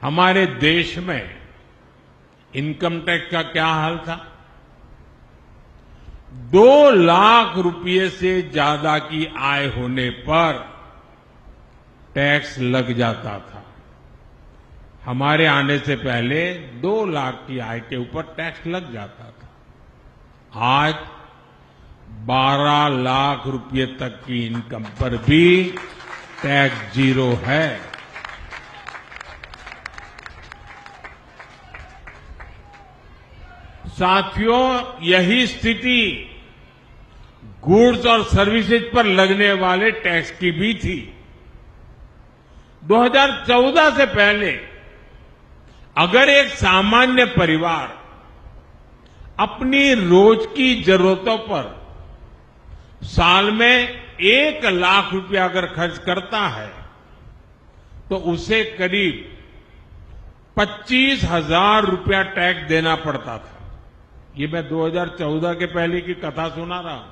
हमारे देश में इनकम टैक्स का क्या हाल था? 2 लाख रुपए से ज्यादा की आय होने पर टैक्स लग जाता था। हमारे आने से पहले 2 लाख की आय के ऊपर टैक्स लग जाता था। आज 12 लाख रुपए तक की इनकम पर भी टैक्स जीरो है। साथियों, यही स्थिति गुड्स और सर्विसेज पर लगने वाले टैक्स की भी थी। 2014 से पहले अगर एक सामान्य परिवार अपनी रोज की जरूरतों पर साल में 1 लाख रुपया अगर खर्च करता है तो उसे करीब 25,000 रुपया टैक्स देना पड़ता था। ये मैं 2014 के पहले की कथा सुना रहा हूं।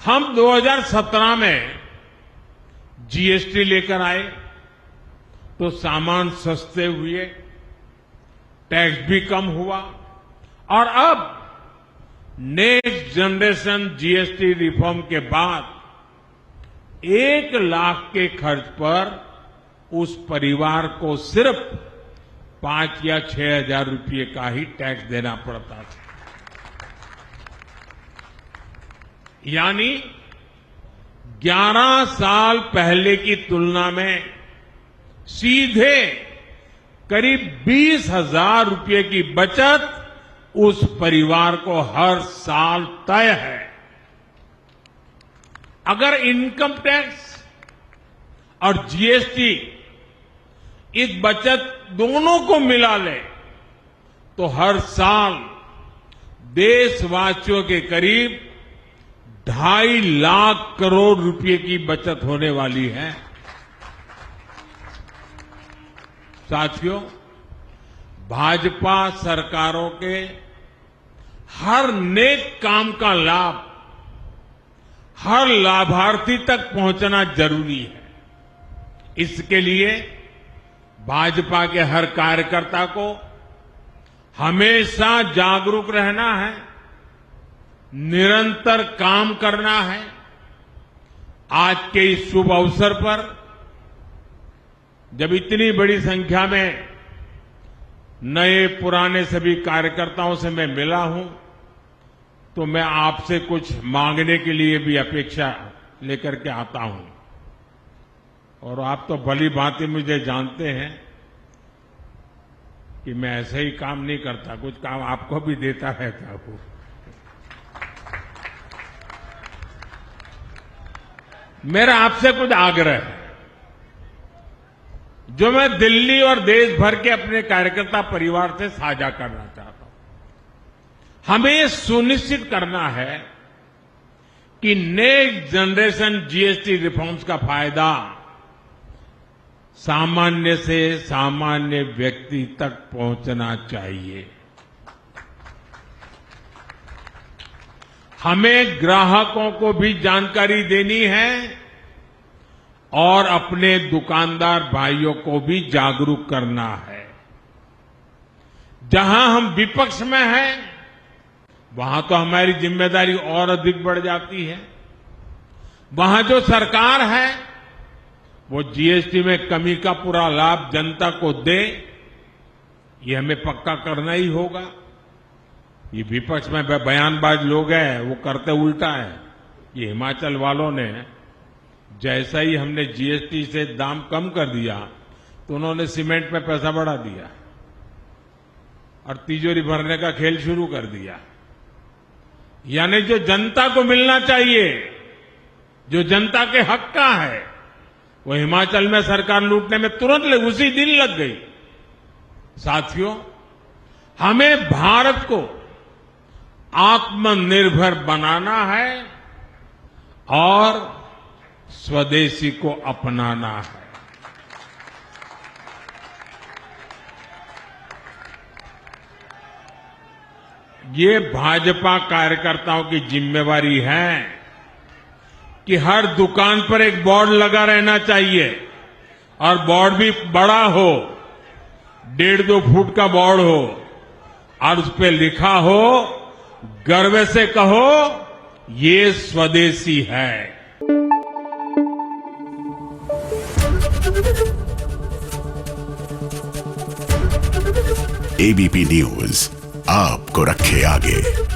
हम 2017 में जीएसटी लेकर आए तो सामान सस्ते हुए, टैक्स भी कम हुआ और अब नेक्स्ट जनरेशन जीएसटी रिफॉर्म के बाद 1 लाख के खर्च पर उस परिवार को सिर्फ 5 या 6 हजार रुपये का ही टैक्स देना पड़ता था। यानी 11 साल पहले की तुलना में सीधे करीब 20,000 रुपये की बचत उस परिवार को हर साल तय है। अगर इनकम टैक्स और जीएसटी इस बचत दोनों को मिला ले तो हर साल देशवासियों के करीब 2.5 लाख करोड़ रुपए की बचत होने वाली है। साथियों, भाजपा सरकारों के हर नेक काम का लाभ हर लाभार्थी तक पहुंचना जरूरी है। इसके लिए भाजपा के हर कार्यकर्ता को हमेशा जागरूक रहना है, निरंतर काम करना है। आज के इस शुभ अवसर पर जब इतनी बड़ी संख्या में नए पुराने सभी कार्यकर्ताओं से मैं मिला हूं तो मैं आपसे कुछ मांगने के लिए भी अपेक्षा लेकर के आता हूं। और आप तो भली भांति मुझे जानते हैं कि मैं ऐसे ही काम नहीं करता, कुछ काम आपको भी देता रहता हूं। मेरा आपसे कुछ आग्रह है जो मैं दिल्ली और देश भर के अपने कार्यकर्ता परिवार से साझा करना चाहता हूं। हमें यह सुनिश्चित करना है कि नेक्स्ट जनरेशन जीएसटी रिफॉर्म्स का फायदा सामान्य से सामान्य व्यक्ति तक पहुंचना चाहिए। हमें ग्राहकों को भी जानकारी देनी है और अपने दुकानदार भाइयों को भी जागरूक करना है। जहां हम विपक्ष में हैं, वहां तो हमारी जिम्मेदारी और अधिक बढ़ जाती है। वहां जो सरकार है वो जीएसटी में कमी का पूरा लाभ जनता को दे, ये हमें पक्का करना ही होगा। ये विपक्ष में बयानबाज लोग हैं, वो करते उल्टा है। ये हिमाचल वालों ने जैसा ही हमने जीएसटी से दाम कम कर दिया तो उन्होंने सीमेंट में पैसा बढ़ा दिया और तिजोरी भरने का खेल शुरू कर दिया। यानी जो जनता को मिलना चाहिए, जो जनता के हक का है, वो हिमाचल में सरकार लूटने में तुरंत उसी दिन लग गई। साथियों, हमें भारत को आत्मनिर्भर बनाना है और स्वदेशी को अपनाना है। ये भाजपा कार्यकर्ताओं की जिम्मेवारी है कि हर दुकान पर एक बोर्ड लगा रहना चाहिए और बोर्ड भी बड़ा हो 1.5-2 फुट का बोर्ड हो और उस पे लिखा हो, गर्व से कहो ये स्वदेशी है। एबीपी न्यूज आपको रखे आगे।